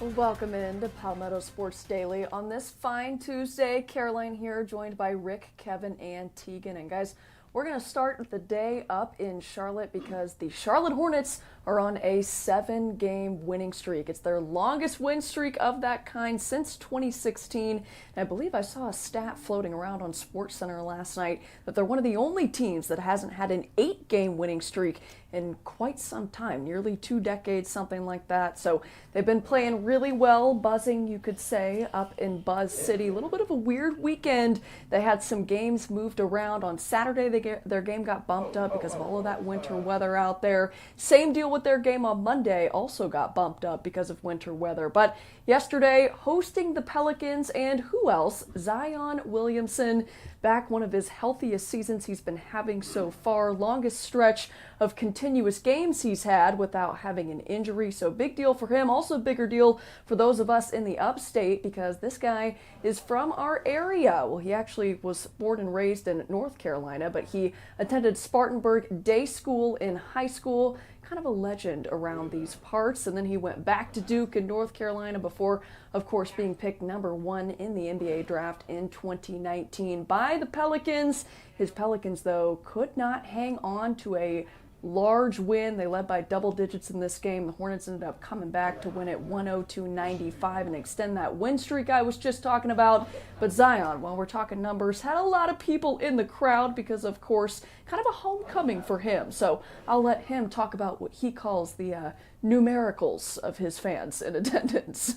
Welcome into Palmetto Sports Daily on this fine Tuesday. Caroline here, joined by Rick, Kevin, and Tegan. And guys, we're going to start the day up in Charlotte because the Charlotte Hornets are on a 7-game winning streak. It's their longest win streak of that kind since 2016. And I believe I saw a stat floating around on SportsCenter last night that they're one of the only teams that hasn't had an 8-game winning streak in quite some time, nearly 2 decades, something like that. So they've been playing really well, buzzing, you could say, up in Buzz City. A little bit of a weird weekend. They had some games moved around. On Saturday, their game got bumped up because of all of that winter weather out there. Same deal with their game on Monday, also got bumped up because of winter weather. But yesterday, hosting the Pelicans, and who else? Zion Williamson, back, one of his healthiest seasons he's been having so far, longest stretch of continuous games he's had without having an injury. So big deal for him. Also bigger deal for those of us in the upstate because this guy is from our area. Well, he actually was born and raised in North Carolina, but he attended Spartanburg Day School in high school. Kind of a legend around these parts. And then he went back to Duke in North Carolina before, of course, being picked number 1 in the NBA draft in 2019 by the Pelicans. His Pelicans, though, could not hang on to a large win. They led by double digits in this game. The Hornets ended up coming back to win at 102-95 and extend that win streak I was just talking about. But Zion, while we're talking numbers, had a lot of people in the crowd because, of course, kind of a homecoming for him. So I'll let him talk about what he calls the numericals of his fans in attendance.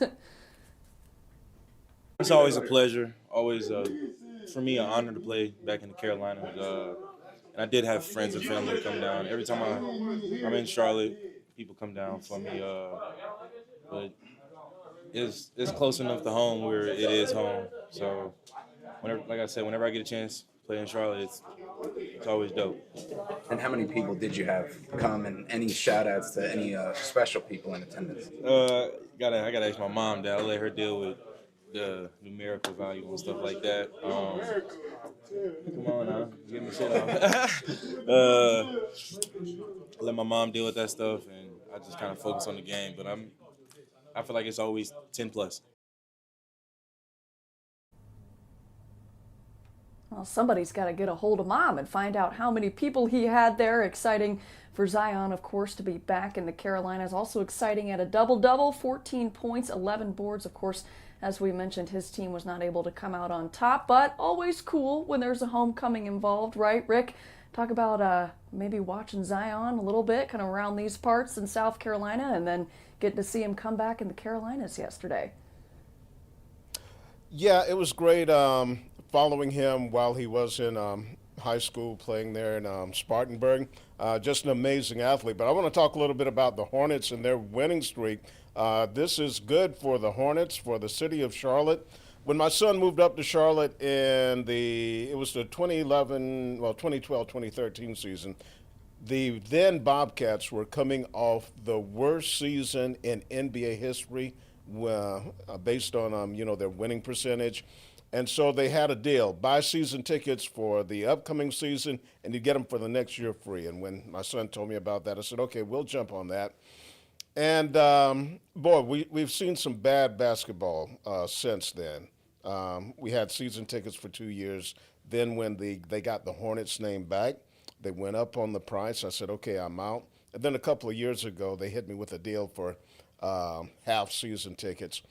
It's always a pleasure. Always, for me, an honor to play back in the Carolinas. And I did have friends and family come down. Every time I'm in Charlotte, people come down for me. But it's close enough to home where it is home. So, like I said, whenever I get a chance to play in Charlotte, it's always dope. And how many people did you have come, and any shout-outs to any special people in attendance? I gotta ask my mom that. I'll let her deal with the numerical value and stuff like that. Come on now, get me shit off. Let my mom deal with that stuff, and I just kind of focus on the game. But I feel like it's always 10 plus. Well, somebody's got to get a hold of Mom and find out how many people he had there. Exciting for Zion, of course, to be back in the Carolinas. Also exciting at a double-double, 14 points, 11 boards. Of course, as we mentioned, his team was not able to come out on top, but always cool when there's a homecoming involved, right, Rick? Talk about maybe watching Zion a little bit, kind of around these parts in South Carolina, and then getting to see him come back in the Carolinas yesterday. Yeah, it was great following him while he was in high school, playing there in Spartanburg. Just an amazing athlete. But I want to talk a little bit about the Hornets and their winning streak. This is good for the Hornets, for the city of Charlotte. When my son moved up to Charlotte it was the 2012-2013 season, the then Bobcats were coming off the worst season in NBA history based on their winning percentage. And so they had a deal, buy season tickets for the upcoming season, and you get them for the next year free. And when my son told me about that, I said, okay, we'll jump on that. And, we've seen some bad basketball since then. We had season tickets for 2 years. Then when they got the Hornets name back, they went up on the price. I said, okay, I'm out. And then a couple of years ago, they hit me with a deal for half season tickets.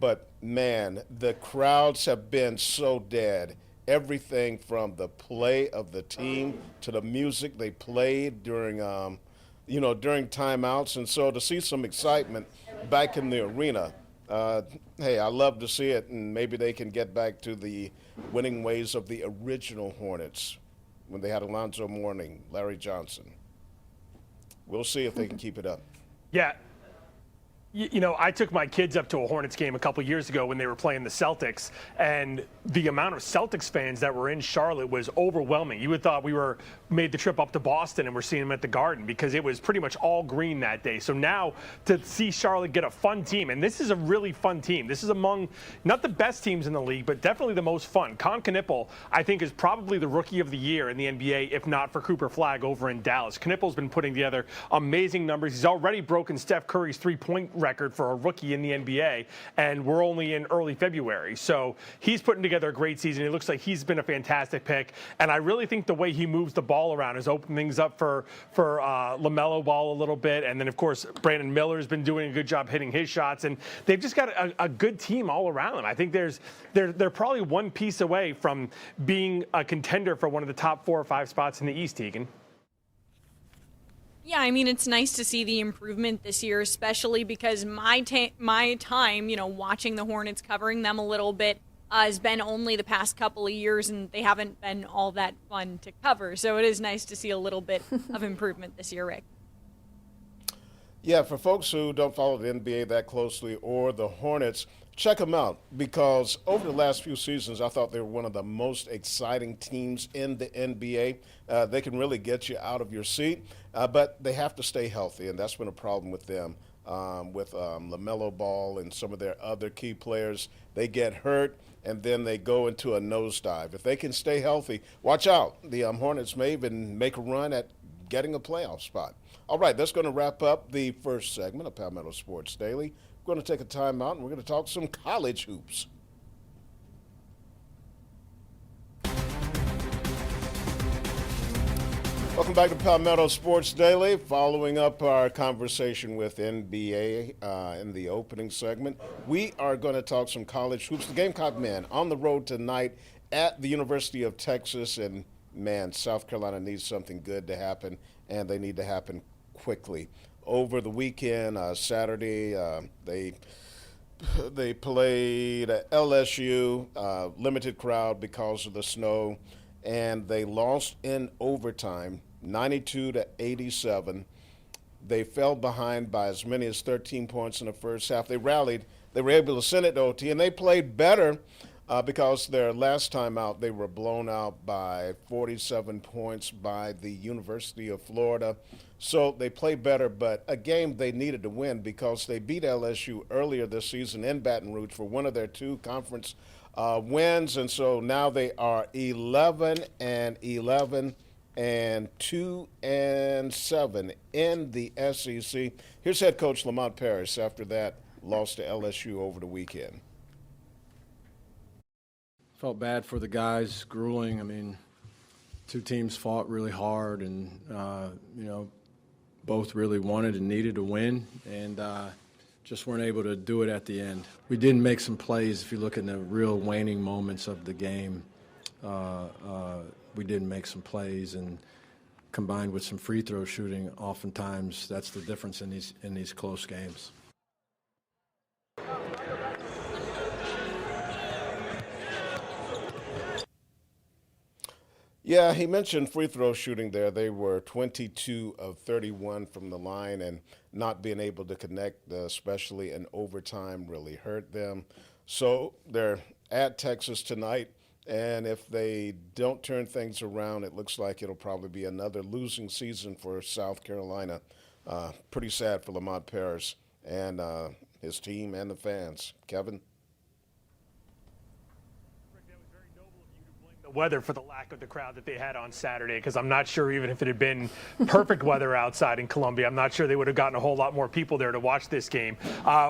But, man, the crowds have been so dead. Everything from the play of the team to the music they played during timeouts. And so to see some excitement back in the arena, hey, I love to see it. And maybe they can get back to the winning ways of the original Hornets when they had Alonzo Mourning, Larry Johnson. We'll see if they can keep it up. Yeah. You know, I took my kids up to a Hornets game a couple years ago when they were playing the Celtics, and the amount of Celtics fans that were in Charlotte was overwhelming. You would thought we made the trip up to Boston and we're seeing them at the Garden because it was pretty much all green that day. So now to see Charlotte get a fun team, and this is a really fun team. This is among not the best teams in the league, but definitely the most fun. Con Knippel, I think, is probably the rookie of the year in the NBA, if not for Cooper Flagg over in Dallas. Knippel's been putting together amazing numbers. He's already broken Steph Curry's three-point record for a rookie in the NBA, and we're only in early February. So he's putting together a great season. It looks like he's been a fantastic pick, and I really think the way he moves the ball around has opened things up for LaMelo Ball a little bit, and then of course Brandon Miller's been doing a good job hitting his shots, and they've just got a good team all around. I think they're probably one piece away from being a contender for one of the top 4 or 5 spots in the East, Tegan. Yeah, I mean, it's nice to see the improvement this year, especially because my time, watching the Hornets, covering them a little bit, has been only the past couple of years, and they haven't been all that fun to cover. So it is nice to see a little bit of improvement this year, Rick. Yeah, for folks who don't follow the NBA that closely or the Hornets, check them out, because over the last few seasons, I thought they were one of the most exciting teams in the NBA. They can really get you out of your seat, but they have to stay healthy, and that's been a problem with them. With LaMelo Ball and some of their other key players, they get hurt, and then they go into a nosedive. If they can stay healthy, watch out. The Hornets may even make a run at getting a playoff spot. All right, that's going to wrap up the first segment of Palmetto Sports Daily. We're going to take a timeout, and we're going to talk some college hoops. Welcome back to Palmetto Sports Daily. Following up our conversation with NBA in the opening segment, we are going to talk some college hoops. The Gamecock men on the road tonight at the University of Texas, and man, South Carolina needs something good to happen, and they need to happen quickly. Over the weekend, Saturday, they played LSU, limited crowd because of the snow, and they lost in overtime, 92-87. They fell behind by as many as 13 points in the first half. They rallied. They were able to send it to OT, and they played better because their last time out, they were blown out by 47 points by the University of Florida. So they played better, but a game they needed to win because they beat LSU earlier this season in Baton Rouge for one of their 2 conference wins. And so now they are 11-11 and 2-7 in the SEC. Here's head coach Lamont Paris after that loss to LSU over the weekend. Felt bad for the guys, grueling. I mean, 2 teams fought really hard, and both really wanted and needed to win, and just weren't able to do it at the end. We did make some plays. If you look at the real waning moments of the game, we did make some plays, and combined with some free throw shooting, oftentimes that's the difference in these close games. Yeah, he mentioned free throw shooting there. They were 22 of 31 from the line, and not being able to connect, especially in overtime, really hurt them. So they're at Texas tonight, and if they don't turn things around, it looks like it'll probably be another losing season for South Carolina. Pretty sad for Lamont Paris and his team and the fans. Kevin? Weather for the lack of the crowd that they had on Saturday, because I'm not sure even if it had been perfect weather outside in Columbia, I'm not sure they would have gotten a whole lot more people there to watch this game.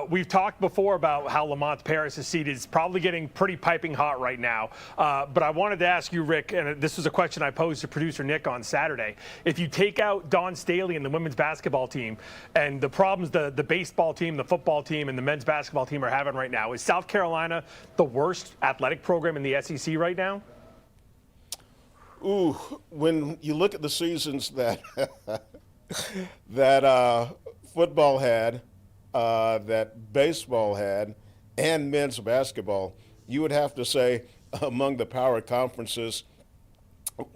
We've talked before about how Lamont Paris' seat is probably getting pretty piping hot right now. But I wanted to ask you, Rick, and this was a question I posed to producer Nick on Saturday. If you take out Dawn Staley and the women's basketball team and the problems the baseball team, the football team, and the men's basketball team are having right now, is South Carolina the worst athletic program in the SEC right now? Ooh, when you look at the seasons that football had, that baseball had, and men's basketball, you would have to say among the power conferences,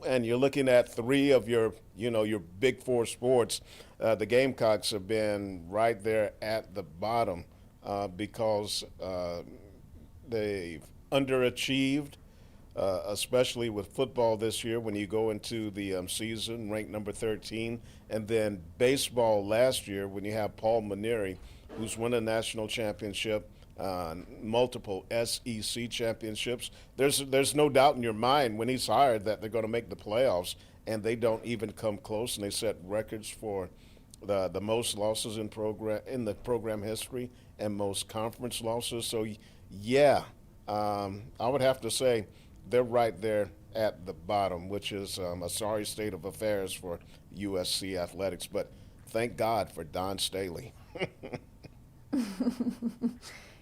and you're looking at 3 of your big 4 sports, the Gamecocks have been right there at the bottom because they've underachieved. Especially with football this year when you go into the season ranked number 13, and then baseball last year when you have Paul Maneri, who's won a national championship, multiple SEC championships. There's no doubt in your mind when he's hired that they're going to make the playoffs, and they don't even come close, and they set records for the most losses in the program history and most conference losses. So, yeah, I would have to say they're right there at the bottom, which is a sorry state of affairs for USC athletics. But thank God for Don Staley.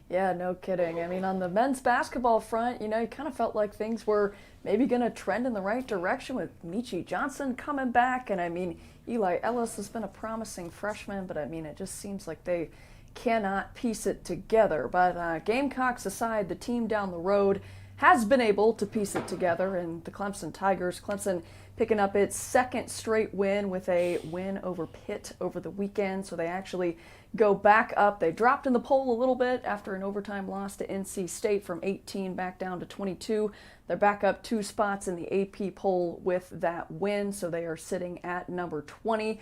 Yeah, no kidding. I mean, on the men's basketball front, you kind of felt like things were maybe going to trend in the right direction with Michi Johnson coming back. And I mean, Eli Ellis has been a promising freshman, but I mean, it just seems like they cannot piece it together. But Gamecocks aside, the team down the road has been able to piece it together, and the Clemson Tigers. Clemson picking up its second straight win with a win over Pitt over the weekend, so they actually go back up. They dropped in the poll a little bit after an overtime loss to NC State from 18 back down to 22. They're back up 2 spots in the AP poll with that win, so they are sitting at number 20.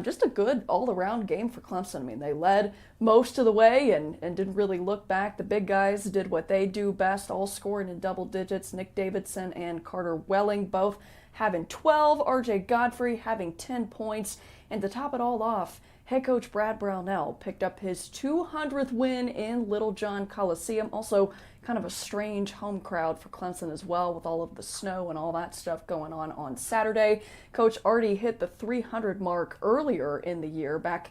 Just a good all-around game for Clemson. I mean, they led most of the way and didn't really look back. The big guys did what they do best, all scoring in double digits. Nick Davidson and Carter Welling both having 12, RJ Godfrey having 10 points, and to top it all off, head coach Brad Brownell picked up his 200th win in Littlejohn Coliseum. Also, kind of a strange home crowd for Clemson as well, with all of the snow and all that stuff going on Saturday. Coach already hit the 300 mark earlier in the year, back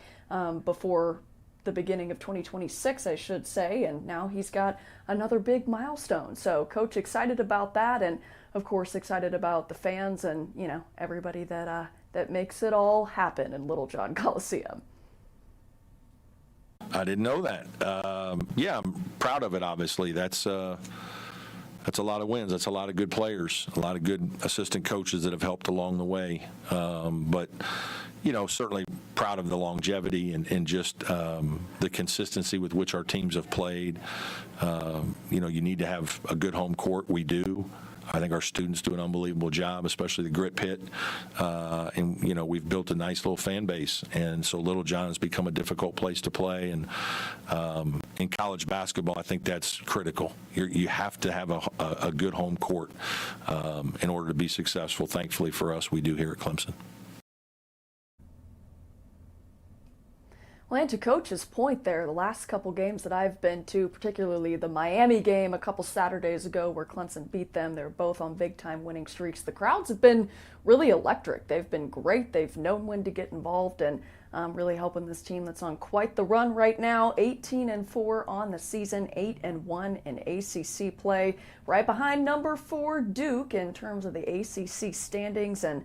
before the beginning of 2026, I should say, and now he's got another big milestone. So Coach excited about that, and of course excited about the fans and everybody that makes it all happen in Littlejohn Coliseum. I didn't know that. Yeah, I'm proud of it. Obviously, that's a lot of wins. That's a lot of good players, a lot of good assistant coaches that have helped along the way. But certainly proud of the longevity and just the consistency with which our teams have played. You need to have a good home court. We do. I think our students do an unbelievable job, especially the Grit Pit. And we've built a nice little fan base. And so Littlejohn has become a difficult place to play. And in college basketball, I think that's critical. You have to have a good home court in order to be successful. Thankfully for us, we do here at Clemson. Well, and to Coach's point there, the last couple games that I've been to, particularly the Miami game a couple Saturdays ago where Clemson beat them, they're both on big-time winning streaks. The crowds have been really electric. They've been great. They've known when to get involved and really helping this team that's on quite the run right now. 18-4 on the season, 8-1 in ACC play. Right behind number 4 Duke in terms of the ACC standings, and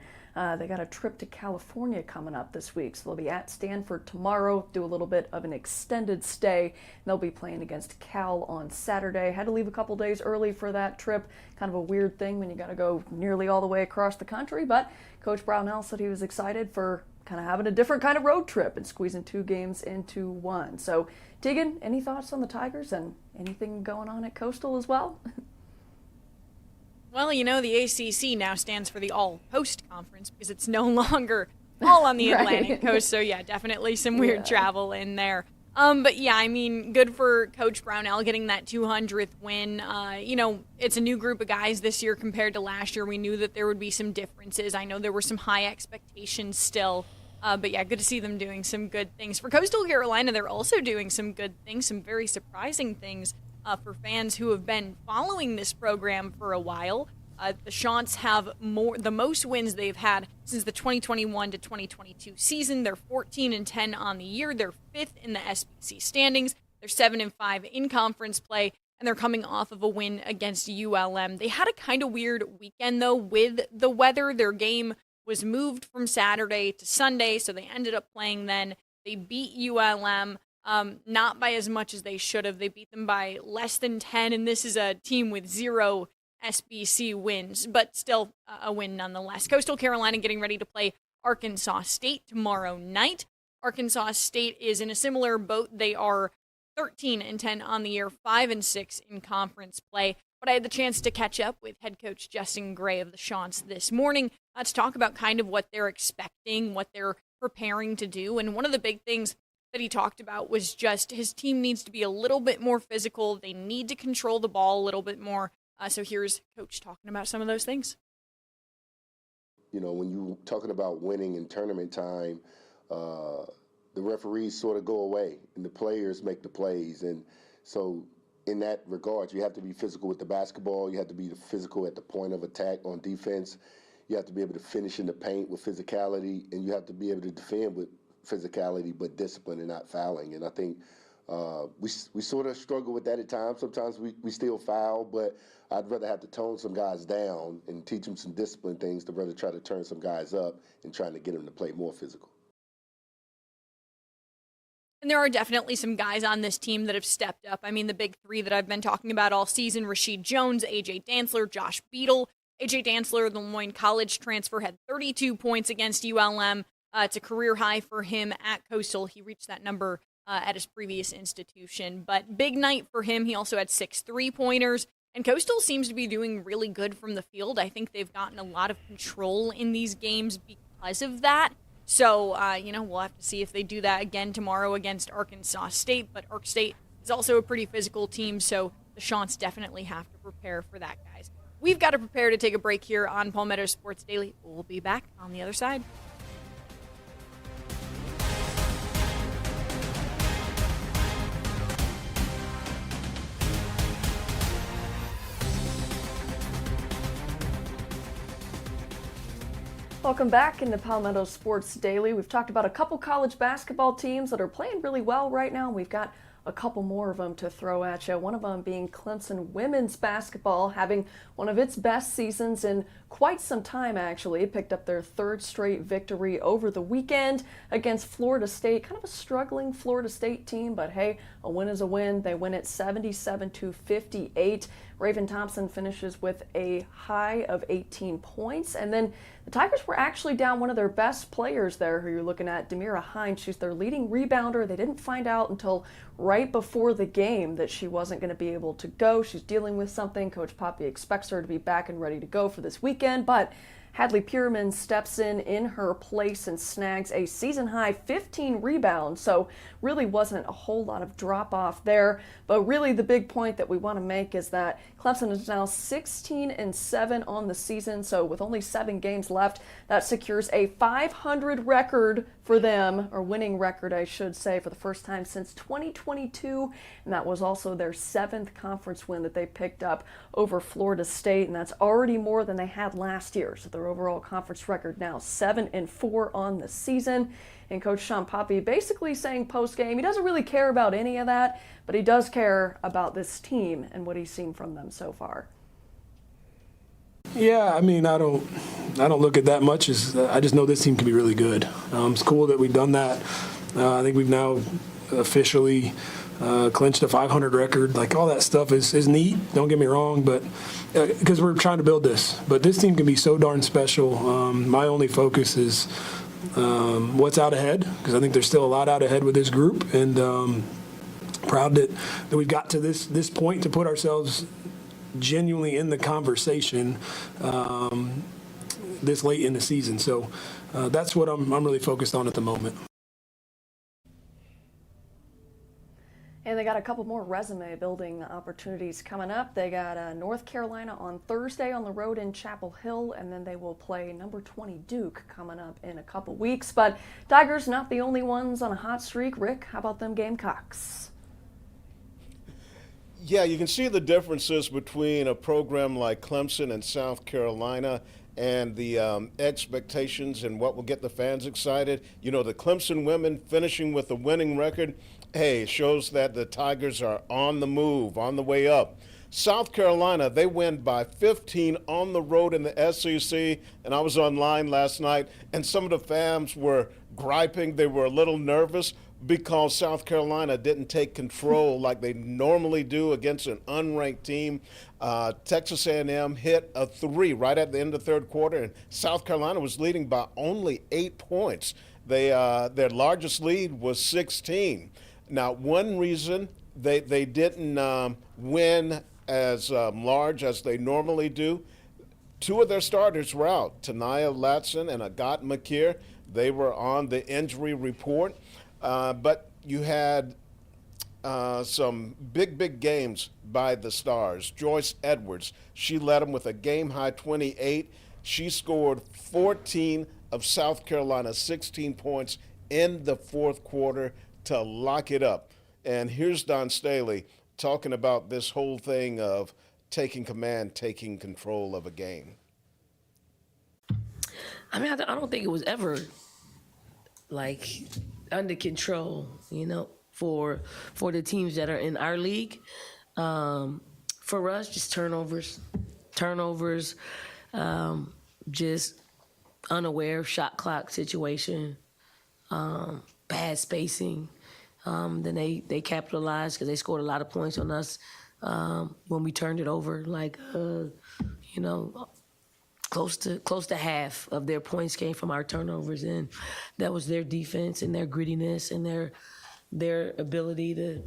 they got a trip to California coming up this week, so they'll be at Stanford tomorrow, do a little bit of an extended stay. They'll be playing against Cal on Saturday. Had to leave a couple days early for that trip. Kind of a weird thing when you got to go nearly all the way across the country, but Coach Brownell said he was excited for kind of having a different kind of road trip and squeezing 2 games into 1. So, Tegan, any thoughts on the Tigers and anything going on at Coastal as well? Well, the ACC now stands for the All-Post Conference because it's no longer all on the Atlantic coast. So, yeah, definitely some weird travel in there. But, yeah, I mean, good for Coach Brownell getting that 200th win. It's a new group of guys this year compared to last year. We knew that there would be some differences. I know there were some high expectations still. But, yeah, good to see them doing some good things. For Coastal Carolina, they're also doing some good things, some very surprising things. For fans who have been following this program for a while. The Chants have the most wins they've had since the 2021 to 2022 season. They're 14-10 on the year. They're 5th in the SBC standings. They're 7-5 in conference play, and they're coming off of a win against ULM. They had a kind of weird weekend, though, with the weather. Their game was moved from Saturday to Sunday, so they ended up playing then. They beat ULM. Not by as much as they should have. They beat them by less than 10, and this is a team with 0 SBC wins, but still a win nonetheless. Coastal Carolina getting ready to play Arkansas State tomorrow night. Arkansas State is in a similar boat. They are 13-10 on the year, 5-6 in conference play. But I had the chance to catch up with head coach Justin Gray of the Chants this morning to talk about kind of what they're expecting, what they're preparing to do, and one of the big things that he talked about was just his team needs to be a little bit more physical. They need to control the ball a little bit more. So here's Coach talking about some of those things. When you're talking about winning in tournament time, the referees sort of go away and the players make the plays. And so in that regard, you have to be physical with the basketball. You have to be physical at the point of attack on defense. You have to be able to finish in the paint with physicality, and you have to be able to defend with physicality but discipline and not fouling. And I think we sort of struggle with that at times. Sometimes we still foul, but I'd rather have to tone some guys down and teach them some discipline things to rather try to turn some guys up and trying to get them to play more physical. And there are definitely some guys on this team that have stepped up. I mean, the big three that I've been talking about all season, Rasheed Jones, A.J. Dantzler, Josh Beadle. A.J. Dantzler, the Lemoyne College transfer, had 32 points against ULM. It's a career high for him at Coastal. He reached that number at his previous institution. But big night for him. He also had 6 3-pointers. And Coastal seems to be doing really good from the field. I think they've gotten a lot of control in these games because of that. So, we'll have to see if they do that again tomorrow against Arkansas State. But Ark State is also a pretty physical team, so the Chants definitely have to prepare for that, guys. We've got to prepare to take a break here on Palmetto Sports Daily. We'll be back on the other side. Welcome back into Palmetto Sports Daily. We've talked about a couple college basketball teams that are playing really well right now. We've got a couple more of them to throw at you. One of them being Clemson women's basketball, having one of its best seasons in quite some time, actually. It picked up their 3rd straight victory over the weekend against Florida State. Kind of a struggling Florida State team, but hey, a win is a win. They win it 77-58. Raven Thompson finishes with a high of 18 points. And then the Tigers were actually down one of their best players there, who you're looking at, Demira Hines. She's their leading rebounder. They didn't find out until right before the game that she wasn't going to be able to go. She's dealing with something. Coach Poppy expects her to be back and ready to go for this weekend, but Hadley Pierman steps in her place and snags a season-high 15 rebounds, so really wasn't a whole lot of drop-off there. But really the big point that we want to make is that Clemson is now 16-7 on the season, so with only 7 games left, that secures a 500 record for them, or winning record, I should say, for the first time since 2022, and that was also their 7th conference win that they picked up over Florida State, and that's already more than they had last year. So their overall conference record now 7-4 on the season. And Coach Sean Poppy basically saying post-game he doesn't really care about any of that, but he does care about this team and what he's seen from them so far. Yeah, I mean, I don't look at that much. I just know this team can be really good. It's cool that we've done that. I think we've now officially clinched a 500 record. Like, all that stuff is neat. Don't get me wrong, but because we're trying to build this. But this team can be so darn special. My only focus is what's out ahead, because I think there's still a lot out ahead with this group, and proud that we've got to this point to put ourselves genuinely in the conversation this late in the season. So that's what I'm really focused on at the moment. And they got a couple more resume building opportunities coming up. They got North Carolina on Thursday on the road in Chapel Hill, and then they will play number 20 Duke coming up in a couple weeks. But Tigers not the only ones on a hot streak. Rick, how about them Gamecocks? Yeah, you can see the differences between a program like Clemson and South Carolina and the expectations and what will get the fans excited. You know, the Clemson women finishing with a winning record, hey, shows that the Tigers are on the move, on the way up. South Carolina, they win by 15 on the road in the SEC, and I was online last night, and some of the fans were griping. They were a little nervous because South Carolina didn't take control like they normally do against an unranked team. Texas A&M hit a 3 right at the end of the 3rd quarter, and South Carolina was leading by only 8 points. Their largest lead was 16. Now, one reason they didn't win as large as they normally do, 2 of their starters were out, Tanaya Latson and Agat Makir. They were on the injury report. But you had some big games by the Stars. Joyce Edwards, she led them with a game-high 28. She scored 14 of South Carolina's 16 points in the fourth quarter to lock it up. And here's Don Staley talking about this whole thing of taking command, taking control of a game. I mean, I don't think it was ever like under control, for the teams that are in our league. For us, just turnovers, just unaware shot clock situation, bad spacing. Then they capitalized because they scored a lot of points on us when we turned it over. Close to half of their points came from our turnovers, and that was their defense and their grittiness and their ability to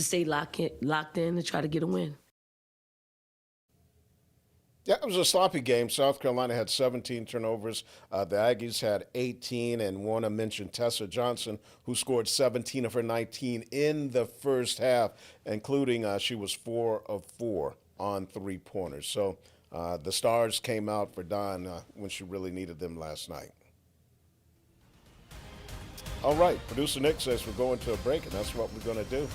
stay locked in to try to get a win. Yeah, it was a sloppy game. South Carolina had 17 turnovers. The Aggies had 18, and want to mention Tessa Johnson, who scored 17 of her 19 in the first half, including she was 4 of 4 on three-pointers. So the stars came out for Don when she really needed them last night. All right, producer Nick says we're going to a break, and that's what we're going to do.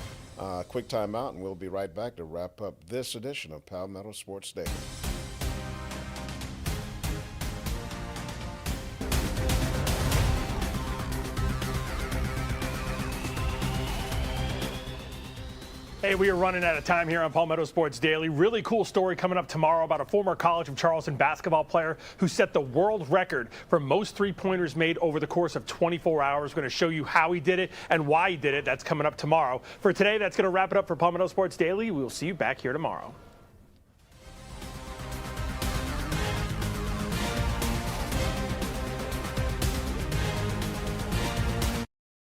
Quick timeout, and we'll be right back to wrap up this edition of Palmetto Sports Daily. Hey, we are running out of time here on Palmetto Sports Daily. Really cool story coming up tomorrow about a former College of Charleston basketball player who set the world record for most three-pointers made over the course of 24 hours. We're going to show you how he did it and why he did it. That's coming up tomorrow. For today, that's going to wrap it up for Palmetto Sports Daily. We will see you back here tomorrow.